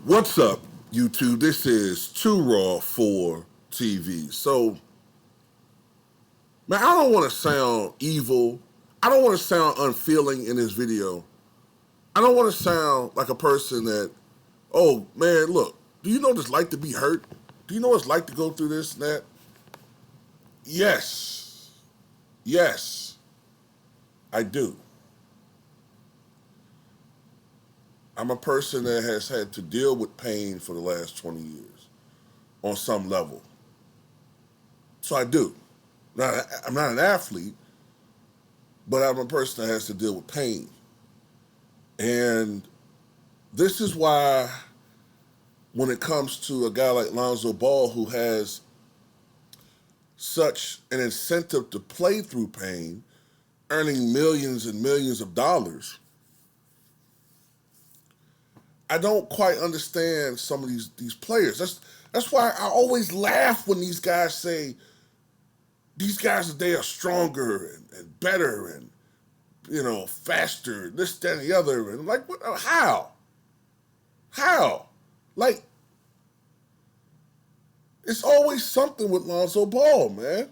What's up, YouTube? This is Too Raw for TV. So, man, I don't want to sound evil. I don't want to sound unfeeling in this video. I don't want to sound like a person that, oh, man, look, do you know what it's like to be hurt? Do you know what it's like to go through this and that? Yes. Yes, I do. I'm a person that has had to deal with pain for the last 20 years on some level. So I do. Now, I'm not an athlete, but I'm a person that has to deal with pain. And this is why, when it comes to a guy like Lonzo Ball, who has such an incentive to play through pain, earning millions and millions of dollars, I don't quite understand some of these players. That's why I always laugh when these guys say these guys today are stronger and better and faster, this, that, and the other. And I'm like, what, how? How? Like, it's always something with Lonzo Ball, man.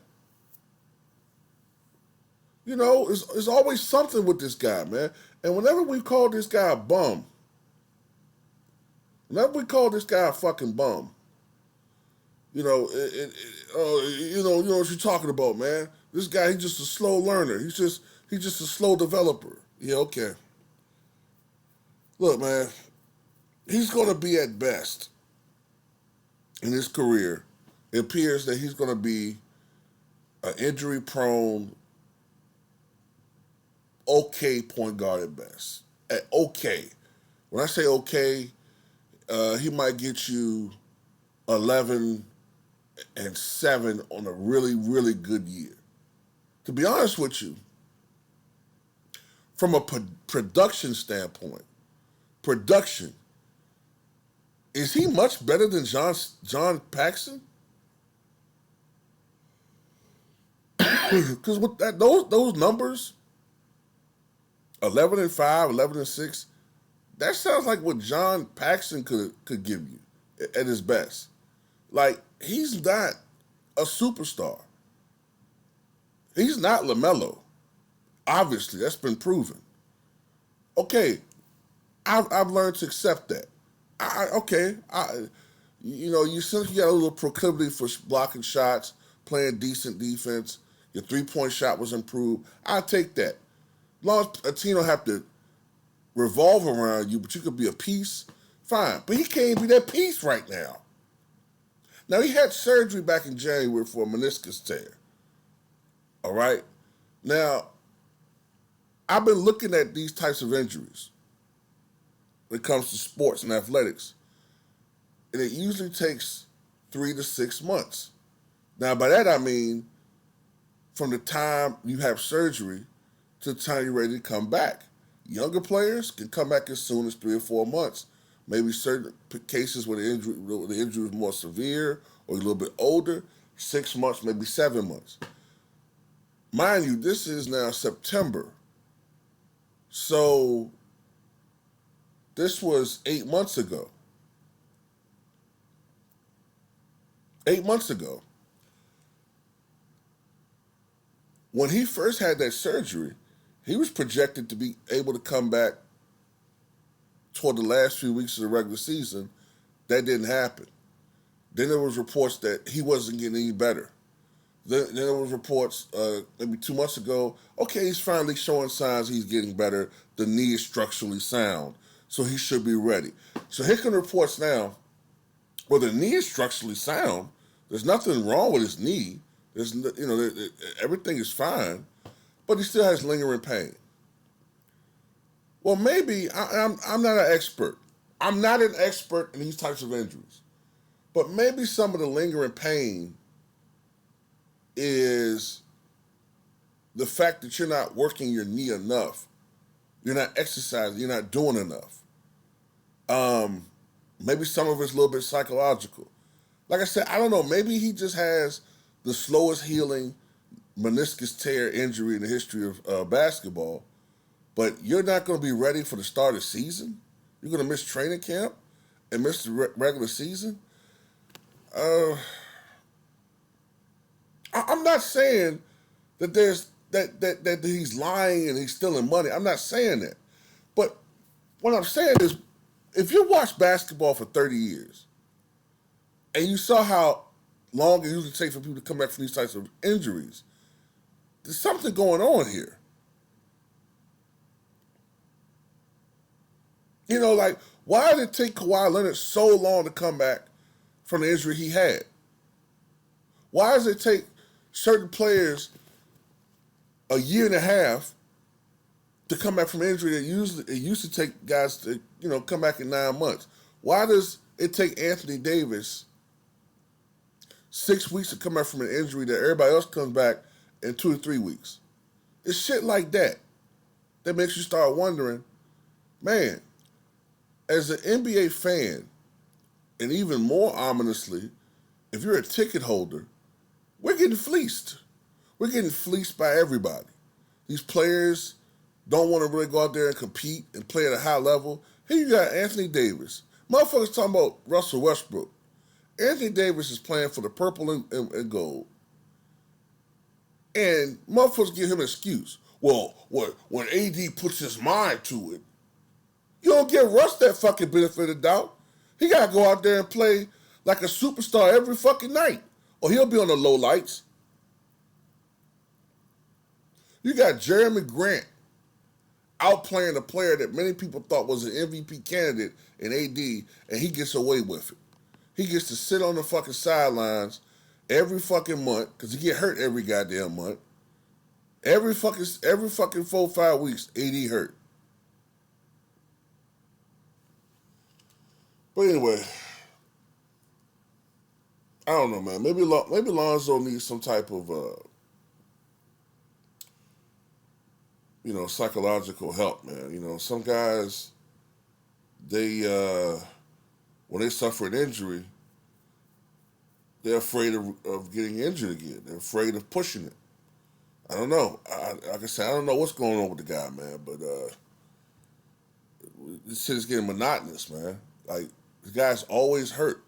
It's always something with this guy, man. And whenever we call this guy a bum, whenever we call this guy a fucking bum, you know what you're talking about, man. This guy, he's just a slow learner. He's just a slow developer. Yeah, okay. Look, man, he's going to be at best in his career. It appears that he's going to be an injury-prone, okay point guard at best. Okay. When I say okay, he might get you 11 and 7 on a really, really good year. To be honest with you, from a production standpoint, is he much better than John Paxson? Because with those numbers, 11 and 5, 11 and 6, that sounds like what John Paxson could give you at his best. Like, he's not a superstar. He's not LaMelo. Obviously, that's been proven. Okay, I've learned to accept that. You since you got a little proclivity for blocking shots, playing decent defense, your three-point shot was improved. I'll take that. As long as a team don't have to revolve around you, but you could be a piece, fine. But he can't be that piece right now. Now, he had surgery back in January for a meniscus tear. All right? Now, I've been looking at these types of injuries when it comes to sports and athletics, and it usually takes 3 to 6 months. Now, by that I mean from the time you have surgery to the time you're ready to come back. Younger players can come back as soon as 3 or 4 months. Maybe certain cases where the injury is more severe or a little bit older, 6 months, maybe 7 months. Mind you, this is now September. So this was 8 months ago. 8 months ago. When he first had that surgery, he was projected to be able to come back toward the last few weeks of the regular season. That didn't happen. Then there was reports that he wasn't getting any better. Then there was reports maybe 2 months ago, okay, he's finally showing signs he's getting better. The knee is structurally sound, so he should be ready. So here come reports now, well, the knee is structurally sound. There's nothing wrong with his knee. Everything is fine, but he still has lingering pain. Well, maybe I'm not an expert. I'm not an expert in these types of injuries, but maybe some of the lingering pain is the fact that you're not working your knee enough. You're not exercising. You're not doing enough. Maybe some of it's a little bit psychological. Like I said, I don't know. Maybe he just has the slowest healing meniscus tear injury in the history of basketball. But you're not going to be ready for the start of the season? You're going to miss training camp? and missed the regular season. Uh, I'm not saying that that he's lying and he's stealing money. I'm not saying that. But what I'm saying is, if you watch basketball for 30 years and you saw how long it usually takes for people to come back from these types of injuries, there's something going on here. You know, like, why did it take Kawhi Leonard so long to come back from the injury he had? Why does it take certain players a year and a half to come back from injury that it used to take guys to, come back in 9 months? Why does it take Anthony Davis 6 weeks to come back from an injury that everybody else comes back in 2 to 3 weeks? It's shit like that that makes you start wondering, man, as an NBA fan, and even more ominously, if you're a ticket holder, we're getting fleeced. We're getting fleeced by everybody. These players don't want to really go out there and compete and play at a high level. Here you got Anthony Davis. Motherfuckers talking about Russell Westbrook. Anthony Davis is playing for the purple and gold. And motherfuckers give him an excuse. Well, when AD puts his mind to it, you don't give Russ that fucking benefit of the doubt. He got to go out there and play like a superstar every fucking night, or he'll be on the low lights. You got Jeremy Grant outplaying a player that many people thought was an MVP candidate in AD, and he gets away with it. He gets to sit on the fucking sidelines every fucking month, because he get hurt every goddamn month. Every fucking 4-5 weeks, AD hurt. But anyway, I don't know, man. Maybe Lonzo needs some type of, psychological help, man. Some guys, they, when they suffer an injury, they're afraid of getting injured again. They're afraid of pushing it. I don't know. Like I said, I don't know what's going on with the guy, man. But this shit is getting monotonous, man. Like, the guy's always hurt.